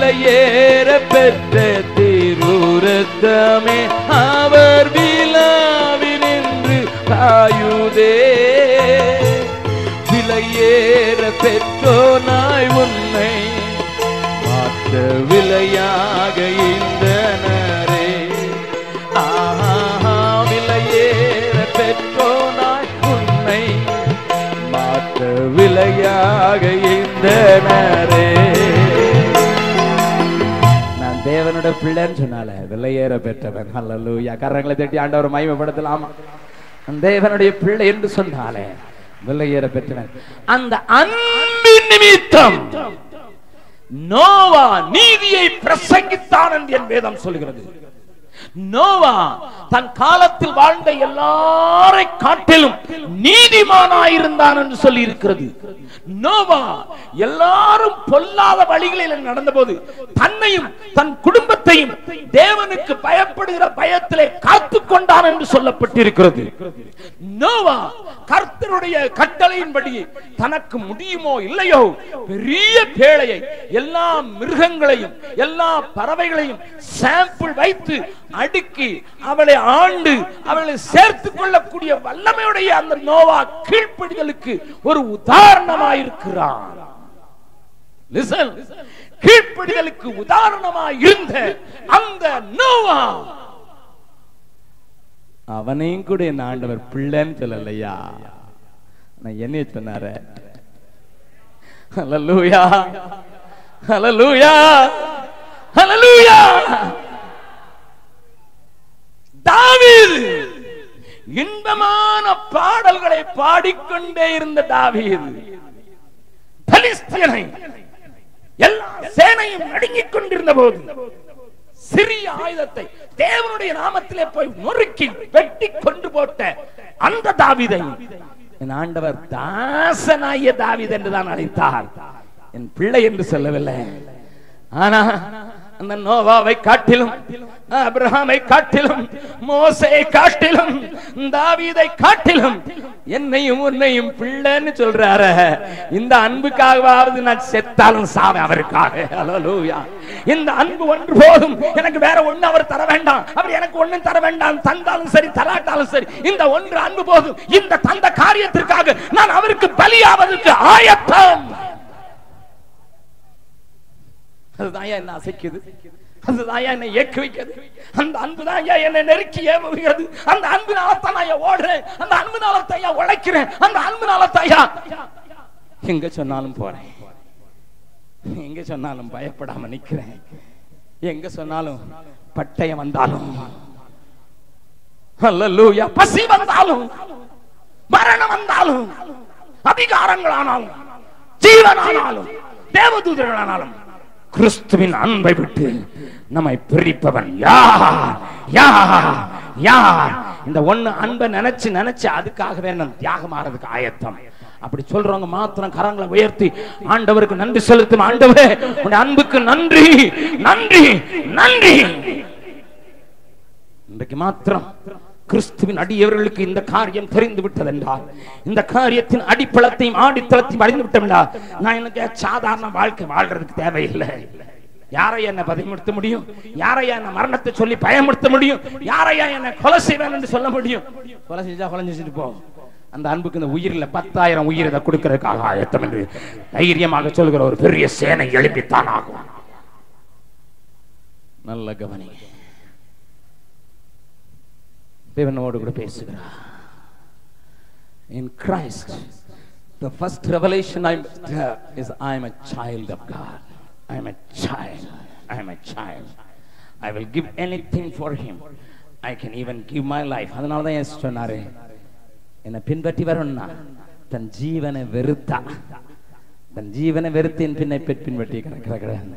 விலையேற பெற்ற திருரத்தமே அவர் விழாவினின்று காயுதே. விலையேற பெற்றோனாய் உன்னை மாற்ற விலையாக இந்தனரே. விலையேற பெற்றோனாய் உன்னை மாற்ற விலையாக இந்தனரே. நான் தேவனோட பிள்ளைன்னு சொன்னால விலையேற பெற்றவன். அல்லேலூயா. கரங்களை தட்டி ஆண்டவரை மகிமைப்படுத்தலாமா? தேவனுடைய பிள்ளை என்று சொன்னாலே விலையேற பெற்றவன். அந்த அன்பின் நிமித்தம் நோவா நீதியை பிரசங்கித்தான் என்று என் வேதம் சொல்கிறது. நோவா தன் காலத்தில் வாழ்ந்த எல்லாரை காட்டிலும் நீதிமானாயிருந்தான் என்று சொல்லி இருக்கிறது. நோவா எல்லாரும் பொல்லாத வழிகளில் நடந்தபோது தன்னையும் தன் குடும்பத்தையும் தேவனுக்கு பயப்படுகிற பயத்திலே காத்துக் கொண்டான் என்று சொல்லப்பட்டிருக்கிறது. நோவா கர்த்தருடைய கட்டளையின்படி தனக்கு முடியுமோ இல்லையோ பெரிய பேழையை எல்லா மிருகங்களையும் எல்லா பறவைகளையும் சாம்பிள் வைத்து அடுக்கி அவளை ஆண்டு அவளை சேர்த்துக் கொள்ளக்கூடிய வல்லமையுடைய அந்த நோவா கீழ்ப்படிதலுக்கு ஒரு உதாரணமாயிருக்கிறான். கீழ்ப்படிதலுக்கு உதாரணமாய் இருந்த அந்த நோவா அவனையும் கூட என் ஆண்டவர் பிள்ளைன்னு சொல்லலையா? நான் என்ன சொன்னார? ஹல்லேலூயா, ஹல்லேலூயா, ஹல்லேலூயா. தாவீது இன்பமான பாடல்களை பாடிக்கொண்டே இருந்த தாவீது பெலிஸ்தியனை எல்லா சேனையும் நடுங்கிக் கொண்டிருந்த போது சிறிய ஆயுதத்தை தேவனுடைய நாமத்திலே போய் நொறுக்கி வெட்டி கொண்டு போட்ட அந்த தாவீதை என் ஆண்டவர் தாசனாகிய தாவீது என்றுதான் அழைத்தார். என் பிள்ளை என்று சொல்லவில்லை. ஆனா அந்த நோவாவை காட்டிலும் ஆபிரகாமை காட்டிலும் மோசேயை காட்டிலும் தாவீதை காட்டிலும் என்னையும் உன்னையும் பிள்ளைன்னு சொல்றாரு. இந்த அன்புக்காகவாவது நான் செத்தாலும் சாவேன் அவருக்காக. ஹல்லேலூயா. இந்த அன்பு ஒன்று போதும், எனக்கு வேற ஒண்ணு அவர் தர வேண்டாம், அவர் எனக்கு ஒண்ணும் தர வேண்டாம், தந்தாலும் சரி தராட்டாலும் சரி, இந்த ஒன்று அன்பு போதும். இந்த தந்த காரியத்திற்காக நான் அவருக்கு பலியாவதற்கு ஆயத்தம். அதுதான் என்ன அசைக்குது, அதுதான் என்னை ஏக்க வைக்கிறது. அந்த அன்புதான் என்னை நெருக்கி ஏவுகிறது. அந்த அன்புனாலத்தான் நான் ஓடுறேன், அந்த அன்புனாலத்தான் உழைக்கிறேன், அந்த அன்புனாலத்தான் எங்க சொன்னாலும் போறேன், எங்க சொன்னாலும் பயப்படாம நிக்கிறேன், எங்க சொன்னாலும் பட்டயம் வந்தாலும் ஹல்லேலூயா, பசி வந்தாலும் மரணம் வந்தாலும் அதிகாரங்களானாலும் ஜீவனானாலும் தேவதூதர்களானாலும் கிறிஸ்துவின் அன்பை விட்டு நம்மை பிரிப்பவன் யார்? யார்? யார்? இந்த ஒண்ணு அன்பை நினைச்சு நினைச்சு அதுக்காகவே நான் தியாகமாறதுக்கு ஆயத்தம். அப்படி சொல்றவங்க மாத்திரம் கரங்களை உயர்த்தி ஆண்டவருக்கு நன்றி செலுத்தும். ஆண்டவரே உன்னுடைய அன்புக்கு நன்றி, நன்றி, நன்றி. இன்றைக்கு மாத்திரம் கிறிஸ்துவின் அடியவர்களுக்கு இந்த காரியம் தெரிந்து விட்டது என்றால், இந்த காரியத்தின் அடிப்பளத்தையும் ஆடித்தளத்தையும் அறிந்து விட்டோம் என்றால், நான் எனக்கு சாதாரண வாழ்க்கை வாழ்றதுக்கு தேவையில்லை. யாரையா என்ன பதிமுறுத்த முடியும்? யாரையா என்ன மரணத்தை சொல்லி பயமுறுத்த முடியும்? யாரையா என்ன கொலை செய்வேன் என்று சொல்ல முடியும்? கொலை செஞ்சா கொலை செஞ்சுட்டு போ. அந்த அன்புக்கு இந்த உயிரில் 10,000 உயிரை கொடுக்கிறதுக்காக ஆயத்தம் என்று தைரியமாக சொல்கிற ஒரு பெரிய சேனை எழுப்பித்தான் ஆகும். நல்ல கவனி. தேவனோடு கூட பேசுகிறார். In Christ, the first revelation is I am a child of God. I am a child. I am a child. I will give anything for him. I can even give my life. அதனால தான் இயேசு சொன்னாரே, என்னை பின்பற்றி வரணும்னா தன் ஜீவனை வெறுத்தா, தன் ஜீவனை வெறுத்து என் பின்னை பின்பற்றி கிடக்கிறான்.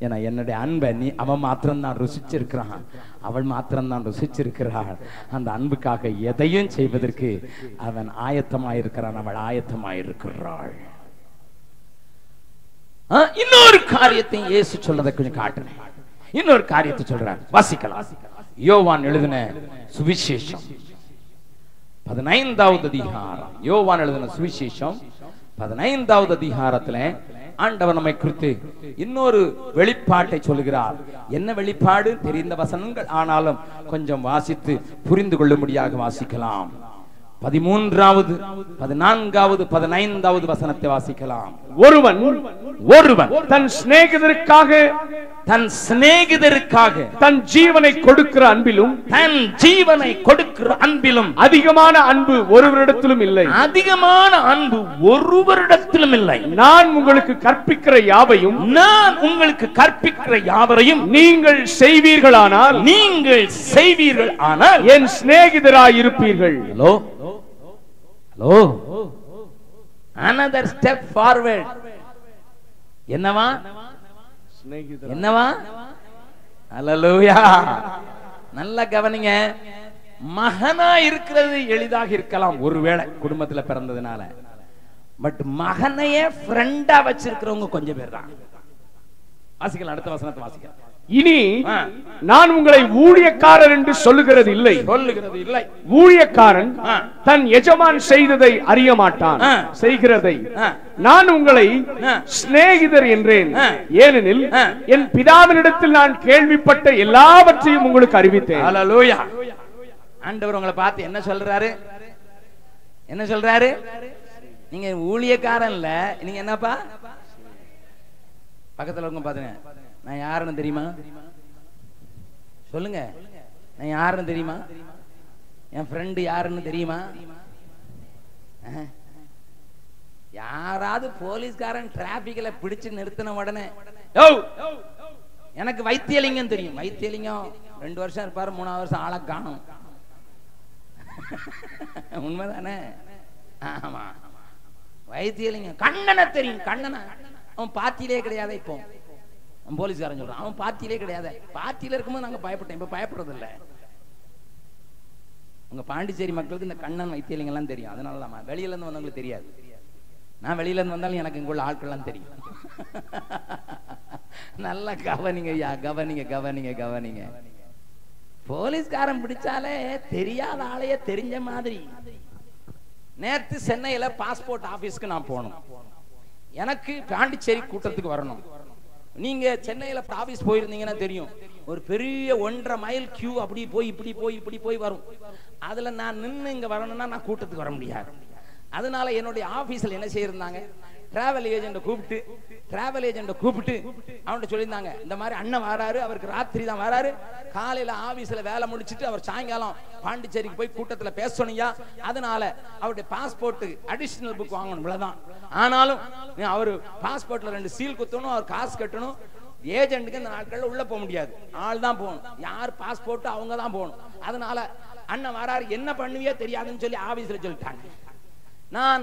ஏன்னா என்னுடைய அன்பை அவன் மாத்திரம் தான் ருசிச்சிருக்கிறான், அவள் மாத்திரம் தான் ருசிச்சிருக்கிறாள். அந்த அன்புக்காக எதையும் செய்வதற்கு அவன் ஆயத்தமாயிருக்கிறான், அவள் ஆயத்தமாயிருக்கிறாள். இன்னொரு காரியத்தை இயேசு சொல்றதை கொஞ்சம் காட்டுறேன். இன்னொரு காரியத்தை சொல்றார், வாசிக்கலாம். யோவான் எழுதின சுவிசேஷம் 15வது அதிகாரம். யோவான் எழுதின சுவிசேஷம் 15வது அதிகாரத்துல ஆண்டவர் நம்மை குறித்து இன்னொரு வெளிப்பாட்டை சொல்கிறார். என்ன வெளிப்பாடு? தெரிந்த வசனங்கள், ஆனாலும் கொஞ்சம் வாசித்து புரிந்து கொள்ளும்படியாக வாசிக்கலாம். 13வது 14வது 15வது வசனத்தை வாசிக்கலாம். ஒருவன் தன் சிநேகிதருக்காக தன் ஜீவனை கொடுக்கிற அன்பிலும் அதிகமான அன்பு ஒருவரிடத்திலும் இல்லை. நான் உங்களுக்கு கற்பிக்கிற யாவரையும் நீங்கள் செய்வீர்களானால் என் சிநேகிதராய் இருப்பீர்கள். Hello, another step forward. என்னவா? ஹalleluya. நல்ல கவனிங்க. மகனா இருக்கிறது எளிதாக இருக்கலாம் ஒருவேளை குடும்பத்துல பிறந்ததுனால. பட் மகனையே ஃப்ரெண்டா வச்சிருக்கிறவங்க கொஞ்சம் பேர் தான். வாசிக்கலாம், அடுத்த வசனத்தை வாசிக்கலாம். இனி நான் உங்களை ஊழியக்காரர் என்று சொல்லுகிறது இல்லை. ஊழியக்காரன் தன் எஜமான் செய்ததை அறிய மாட்டான், செய்கிறதை. நான் உங்களை சிநேகிதர் என்றேன், ஏனெனில் என் பிதாவினிடத்தில் நான் கேள்விப்பட்ட எல்லாவற்றையும் உங்களுக்கு அறிவித்தேன். ஹalleluya. ஆண்டவர் உங்களை பார்த்து என்ன சொல்றாரு? நீங்க ஊழியக்காரன் இல்ல, நீங்க என்னப்பா? பக்கத்துல இருக்க பாத்துங்க, நான் யாருன்னு தெரியுமா? சொல்லுங்க, நான் யாருன்னு தெரியுமா? என் ஃப்ரெண்டு யாருன்னு தெரியுமா? யாராவது போலீஸ்காரன் டிராபிக்ல பிடிச்சு நிறுத்தின உடனே எனக்கு வைத்தியலிங்கம் தெரியும். வைத்தியலிங்கம் 2 வருஷம் இருப்பாரு, 3வது வருஷம் ஆளை காணும். உண்மைதானே? ஆமா, வைத்தியலிங்கம். கண்ணனை தெரியும். கண்ணனை அவன் பாத்தியிலே கிடையாது. இப்போ போலீஸ்காரன் சொல்றான் அவன் பாத்தியிலே கிடையாது. பாத்தியில இருக்கும்போது நாங்க பயப்பட்டோம், இப்ப பயப்படுறது இல்ல. உங்க பாண்டிச்சேரி மக்களுக்கு இந்த கண்ணன் வைத்தியலிங்கம் எல்லாம் தெரியும். அதனால வெளியில இருந்து வந்தவங்களுக்கு தெரியாது. நான் வெளியில இருந்து வந்தாலும் எனக்கு இங்குள்ள ஆட்கள் எல்லாம் தெரியும். நல்லா கவனிங்க ஐயா, கவனிங்க. போலீஸ்காரன் பிடிச்சாலே தெரியாத ஆளையே தெரிஞ்ச மாதிரி. நேற்று சென்னையில பாஸ்போர்ட் ஆபீஸ்க்கு நான் போனோம். எனக்கு பாண்டிச்சேரி கூட்டத்துக்கு வரணும். நீங்க சென்னையில ஆபீஸ் போயிருந்தீங்கன்னா தெரியும், ஒரு பெரிய 1.5 மைல் கியூ அப்படி போய் இப்படி போய் வரும். அதுல நான் நின்று இங்க வரணும்னா நான் கூட்டத்துக்கு வர முடியாது. அதனால என்னுடைய ஆபீஸ்ல என்ன செய்யிருந்தாங்க, டிராவல் ஏஜென்ட் கூப்பிட்டு அவன்கிட்ட சொல்லியிருந்தாங்க, இந்த மாதிரி அண்ணன் வராரு, அவருக்கு ராத்திரி தான் வராரு, காலையில ஆபீஸ்ல வேலை முடிச்சுட்டு அவர் சாயங்காலம் பாண்டிச்சேரிக்கு போய் கூட்டத்துல பேசணும்யா, அதனால அவருடைய பாஸ்போர்ட் அடிஷனல் புக் வாங்கணும், இவ்வளவுதான். ஆனாலும் அவரு பாஸ்போர்ட்ல 2 சீல் குத்தணும், அவர் காசு கட்டணும். ஏஜென்ட்டுக்கு இந்த நாட்கள்ல உள்ள போக முடியாது, ஆள் தான் போகணும். யார் பாஸ்போர்ட் அவங்க தான் போகணும். அதனால அண்ணன் வராரு, என்ன பண்ணுவியோ தெரியாதுன்னு சொல்லி ஆபீஸ்ல சொல்லிட்டாங்க. நான்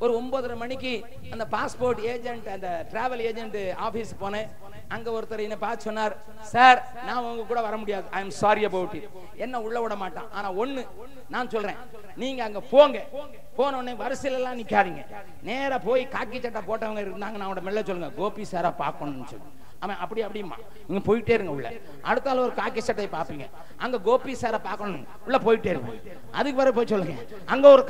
ஒரு 9:30 மணிக்கு அந்த பாஸ்போர்ட் ஏஜென்ட், அந்த டிராவல் ஏஜென்ட் ஆபீஸ் போனேன். அங்க ஒருத்தர் என்ன பார்த்து சொன்னார், சார் நான் உங்க கூட வர முடியாது, I am sorry about it. என்ன உள்ள விட மாட்டான். ஆனா ஒண்ணு நான் சொல்றேன், நீங்க அங்க போங்க, போன உடனே வரிசையில எல்லாம் நிக்காதீங்க, நேரா போய் காக்கி சட்டை போட்டவங்க இருந்தாங்க நான் மெல்ல சொல்லுங்க, கோபி சாரா பாக்கணும்னு சொல்லி. அவன் அப்படிமா நீங்க போயிட்டே இருங்க உள்ள. அடுத்த ஆள் ஒரு காக்கி சட்டையை பாப்பீங்க, அங்க கோபி சாரை பார்க்கணும், உள்ள போயிட்டே இருங்க. அதுக்கு பிறகு போய் சொல்லுங்க, அங்க ஒரு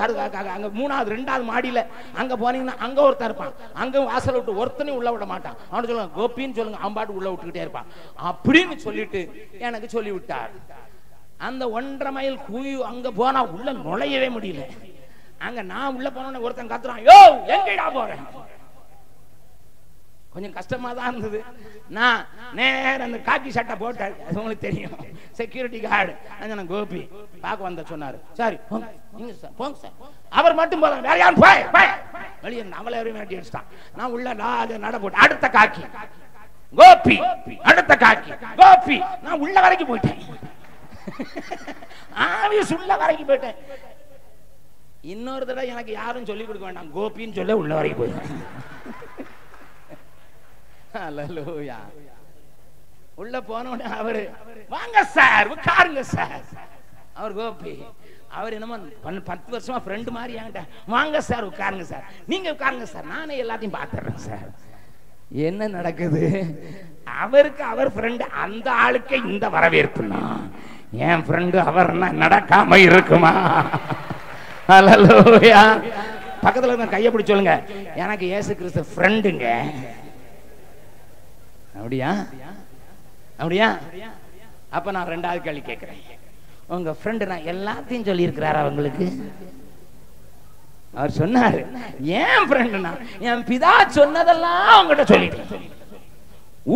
அங்க 3வது 2வது மாடியில அங்க போனீங்கன்னா அங்க ஒருத்தர் இருப்பான், அங்க வாசல் விட்டு ஒருத்தனையும் உள்ள விட மாட்டான். அவனு சொல்லுங்க கோபின்னு சொல்லுங்க, அவன் பாட்டு உள்ள விட்டுக்கிட்டே இருப்பான் அப்படின்னு சொல்லிட்டு எனக்கு சொல்லி விட்டார். அந்த 1.5 மைல் குயு அங்க போனா உள்ள நுழையவே முடியல. அங்க நான் உள்ள போனோன்னு ஒருத்தன் கத்துறான், யோ எங்கடா போறேன். கொஞ்சம் கஷ்டமா தான் இருந்தது. நான் நேர அந்த காக்கி சட்டை போட்டேன், உங்களுக்கு தெரியும், செக்யூரிட்டி கார்டு. நான் கோபி பார்க்க வந்த சொன்னாரு, சரி நீங்க சார் போங்க சார். அவர் மட்டும் போல வேற யாரும் வெளியே அவளை வேண்டி அடிச்சிட்டான். நான் உள்ள நட போட்டேன். அடுத்த காக்கி கோபி, அடுத்த காக்கி கோபி. நான் உள்ள வரைக்கும் போயிட்டேன், ஆபீஸ் உள்ள வரைக்கும் போயிட்டேன். இன்னொரு தடவை எனக்கு யாரும் சொல்லிக் கொடுக்க வேண்டாம், கோபின்னு சொல்ல உள்ள வரைக்கும் போயிட்டேன். ஹalleluya. உள்ள போனோடனே அவரு வாங்க சார் உட்காருங்க சார். அவர் கோபி, அவர் என்னமோ 10 வருஷமா ஃப்ரெண்ட் மாதிரி என்கிட்ட வாங்க சார் உட்காருங்க சார், நீங்க உட்காருங்க சார், நானே எல்லாத்தையும் பார்த்துறேன் சார். என்ன நடக்குது? அவருக்கு அவர் ஃப்ரெண்ட், அந்த ஆளுக்கு இந்த வரவேற்புனா என் ஃப்ரெண்டு அவர்னா நடக்காம இருக்குமா? ஹalleluya. பக்கத்துல இருக்க கையை பிடிச்சு சொல்லுங்க, எனக்கு இயேசு கிறிஸ்து ஃப்ரெண்டுங்க. அப்படியா அப்படியா? அப்ப நான் ரெண்டாவது கேள்வி கேட்கிறேன். உங்க ஃப்ரெண்டு நான் எல்லாத்தையும் சொல்லி இருக்கிறாரா உங்களுக்கு? அவர் சொன்னாரு, ஏன் ஃப்ரெண்டுனா என் பிதா சொன்னதெல்லாம் அவங்ககிட்ட சொல்லிட்டேன்.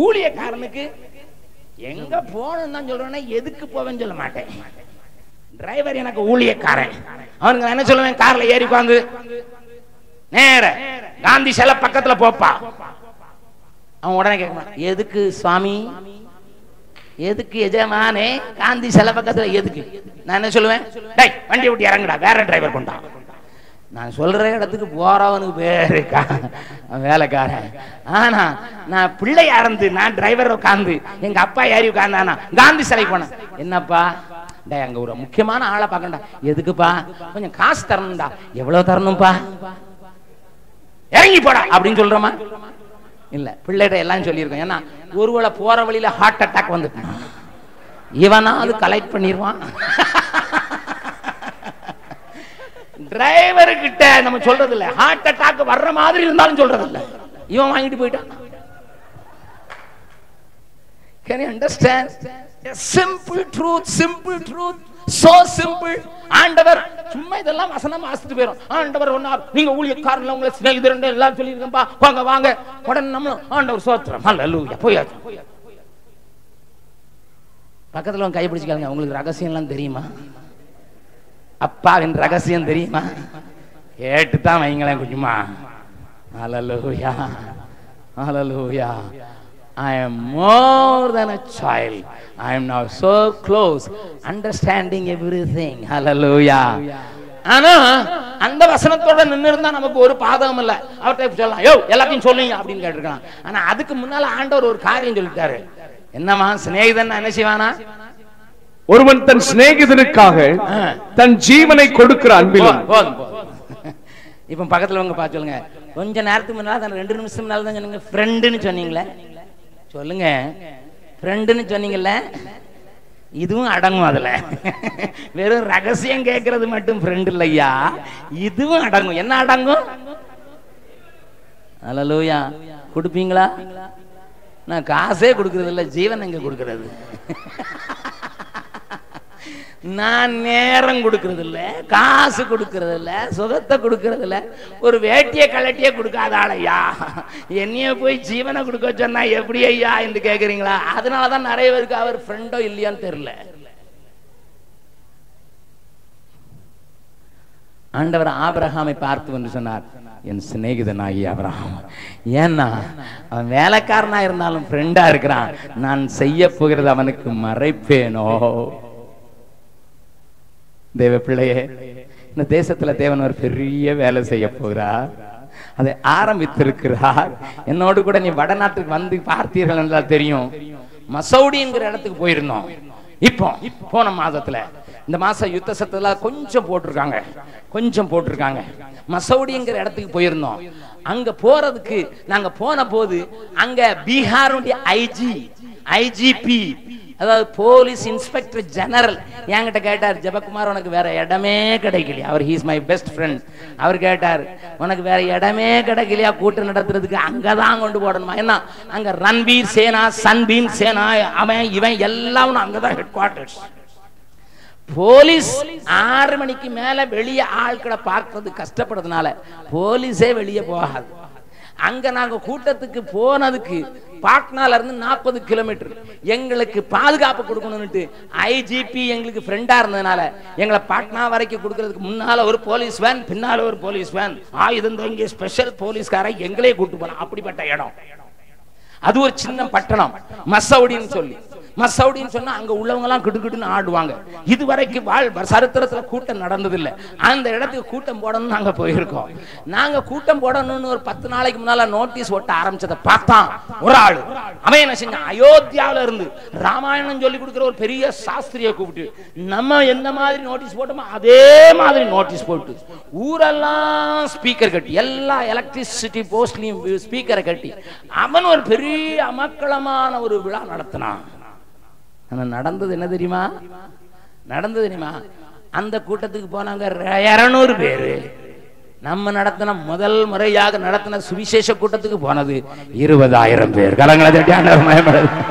ஊழியக்காரனுக்கு எங்க போகணும் தான் சொல்றேன்னா எதுக்கு போவேன்னு சொல்ல மாட்டேன். டிரைவர் எனக்கு ஊழியக்காரன், அவனுக்கு நான் என்ன சொல்லுவேன், கார்ல ஏறி உட்காந்து நேர காந்தி சிலை பக்கத்துல போப்பா. அவன் உடனே கேட்க, எதுக்கு சுவாமி, எதுக்கு எஜமானே காந்தி சிலை பக்கத்துல எதுக்கு? நான் என்ன சொல்லுவேன், டேய் வண்டி விட்டு இறங்குடா, வேற டிரைவர் கொண்டா. நான் சொல்ற இடத்துக்கு போறவனுக்கு பேரு வேலைக்காரன். ஆனா நான் பிள்ளையா இருந்து நான் டிரைவர் உட்காந்து எங்க அப்பா ஏறி உட்கார்ந்தானா காந்தி சிலை போனேன், என்னப்பா டே அங்க ஒரு முக்கியமான ஆளை பார்க்கண்டா, எதுக்குப்பா, கொஞ்சம் காசு தரணும்டா, எவ்வளவு தரணும்பா, இறங்கி போடா அப்படின்னு சொல்றோமா? இல்ல, பிள்ளைகிட்ட எல்லாம் சொல்லியிருக்கோம். ஏன்னா ஒருவேளை போற வழியில ஹார்ட் அட்டாக் வந்துட்டான், இவனா அது கலெக்ட் பண்ணிடுவான். டிரைவர் கிட்ட நம்ம சொல்றது இல்ல, ஹார்ட் அட்டாக் வர்ற மாதிரி இருந்தாலும் சொல்றது இல்ல, இவன் வாங்கிட்டு போயிட்டான். Can you understand? A simple truth, simple truth, so simple. ஆண்டவர் சும்மா இதெல்லாம் வசனம் வாசிட்டு போயிடும். ஆண்டவர் ஒன்னார், நீங்க ஊழியக்காரன்ல உங்களை சிநேகிதர் எல்லாம் சொல்லியிருக்கேன்பா, வாங்க வாங்க. உடனே நம்ம ஆண்டவர் சோத்திரம், ஹல்லேலூயா, போயாச்சு. பக்கத்துல கை பிடிச்சுக்காங்க, உங்களுக்கு ரகசியம் எல்லாம் தெரியுமா, அப்பாவின் ரகசியம் தெரியுமா, கேட்டுதான் வைங்களேன் கொஞ்சமா. ஹல்லேலூயா, ஹல்லேலூயா. I am more than a child. I am now so close, understanding everything. Hallelujah. ஆனா அந்த வசனத்தோட நின்று இருந்தா நமக்கு ஒரு பாதகம் இல்ல. அவர்கிட்ட சொல்லலாம், யோ எல்லாத்தையும் சொல்லுங்க அப்படின்னு கேட்டிருக்கலாம். ஆனா அதுக்கு முன்னால ஆண்டவர் ஒரு காரியம் சொல்லிட்டாரு. என்னமா, சிநேகிதன் என்ன செய்வானா, ஒருவன் தன் சிநேகிதனுக்காக தன் ஜீவனை கொடுக்கிற அன்பிலும். இப்ப பக்கத்துல உங்க பார்த்து சொல்லுங்க, கொஞ்ச நேரத்துக்கு முன்னால 2 நிமிஷம் முன்னால தான் சொன்னீங்க ஃப்ரெண்டுன்னு சொன்னீங்களே, சொல்லுங்க ஃப்ரெண்டுன்னு சொன்னீங்கல்ல, இதுவும் அடங்கும் அதுல. வெறும் ரகசியம் கேட்கறது மட்டும் ஃப்ரெண்ட் இல்லையா, இதுவும் அடங்கும். என்ன அடங்கும்? ஹல்லேலூயா. கொடுப்பீங்களா? நான் காசே கொடுக்கறது இல்ல, ஜீவன் எங்க கொடுக்கறது? நான் நேரம் கொடுக்கறது இல்ல, காசு கொடுக்கறது இல்ல, சுகத்தை கொடுக்கறது இல்ல, ஒரு வேட்டிய கலட்டியே கொடுக்காத ஆளையா என்னைய போய் ஜீவனை கொடுக்க சொன்னா எப்படி ஐயா என்று கேக்குறீங்களா? அதனாலதான் நிறைய பேருக்கு அவர் ஃப்ரெண்டோ இல்லையான்னு தெரியல. ஆண்டவர் ஆபிரகாமை பார்த்து வந்து சொன்னார், என் சிநேகிதனாகி ஆபிரகாம். ஏன்னா அவன் வேலைக்காரனா இருந்தாலும் ஃப்ரெண்டா இருக்கிறான், நான் செய்ய போகிறது அவனுக்கு மறைப்பேனோ. தேவ பிள்ளையே, இந்த தேசத்துல தேவன் ஒரு பெரிய வேலை செய்ய போகிறார், அதை ஆரம்பித்திருக்கிறார். என்னோடு கூட நீ வடநாட்டுக்கு வந்து பார்த்தீர்கள் என்றால் தெரியும். மசௌடி என்கிற இடத்துக்கு போயிருந்தோம். இப்போ போன மாதத்துல, இந்த மாசம் யுத்த சத்தத்துல கொஞ்சம் போட்டிருக்காங்க. மசௌடிங்கிற இடத்துக்கு போயிருந்தோம். அங்க போறதுக்கு நாங்க போன போது அங்க பீகாருடைய ஐஜிபி, அதாவது போலீஸ் இன்ஸ்பெக்டர் ஜெனரல் என்கிட்ட கேட்டார், ஜெபக்குமார் உனக்கு வேற இடமே கிடைக்கலையா? அவர் ஹீஸ் மை பெஸ்ட் ஃப்ரெண்ட். அவர் கேட்டார், உனக்கு வேற இடமே கிடைக்கலையா கூட்டம் நடத்துறதுக்கு? அங்கதான் கொண்டு போடணுமா? என்ன அங்க ரன்வீர் சேனா, சன்பீர் சேனா, அவன் இவன் எல்லாம் அங்கதான் ஹெட் குவார்டர்ஸ். போலீஸ் 6 மணிக்கு மேல வெளியே ஆட்களை பார்க்கறது கஷ்டப்படுறதுனால போலீஸே வெளியே போகாது. அங்க நாங்க கூட்டத்துக்கு போனதுக்கு பாட்னால இருந்து 40 கிலோமீட்டர் எங்களுக்கு பாதுகாப்பு கொடுக்கணும்னு ஐஜிபி எங்களுக்கு ஃப்ரெண்டா இருந்ததுனால எங்களை பாட்னா வரைக்கும் கொடுக்கறதுக்கு முன்னால ஒரு போலீஸ் வேன், பின்னால ஒரு போலீஸ் வேன், ஆயுதம் இங்க ஸ்பெஷல் போலீஸ்கார எங்களே கூட்டு போனோம். அப்படிப்பட்ட இடம் அது. ஒரு சின்ன பட்டணம் மசௌடின்னு சொல்லி. மசௌடின்னு சொன்னா அங்க உள்ளவங்க எல்லாம் கிடுகிடுன்னு ஆடுவாங்க. இதுவரைக்கும் சரித்திரத்துல கூட்டம் நடந்ததில்லை. அந்த இடத்துக்கு கூட்டம் போடணும்னு நாங்க போயிருக்கோம். நாங்க கூட்டம் போடணும்னு ஒரு 10 நாளைக்கு முன்னால நோட்டீஸ் ஒட்ட ஆரம்பிச்சதை பார்த்தான் ஒரு ஆளு. அவன் என்ன செஞ்சான், அயோத்தியாவில இருந்து ராமாயணம் சொல்லி கொடுக்கிற ஒரு பெரிய சாஸ்திரியை கூப்பிட்டு நம்ம எந்த மாதிரி நோட்டீஸ் போட்டோமோ அதே மாதிரி நோட்டீஸ் போட்டு ஊரெல்லாம் ஸ்பீக்கர் கட்டி, எல்லா எலக்ட்ரிசிட்டி போஸ்ட்லயும் ஸ்பீக்கரை கட்டி அவன் ஒரு பெரிய அமக்களமான ஒரு விழா நடத்தினான். நடந்தது என்ன தெரியுமா? அந்த கூட்டத்துக்கு போனாங்க 200 பேரு. நம்ம நடத்தின முதல் முறையாக நடத்தின சுவிசேஷ கூட்டத்துக்கு போனது 20,000 பேர். கலங்களை தட்டி ஆண்டவர் மகிமைப்படுத்து.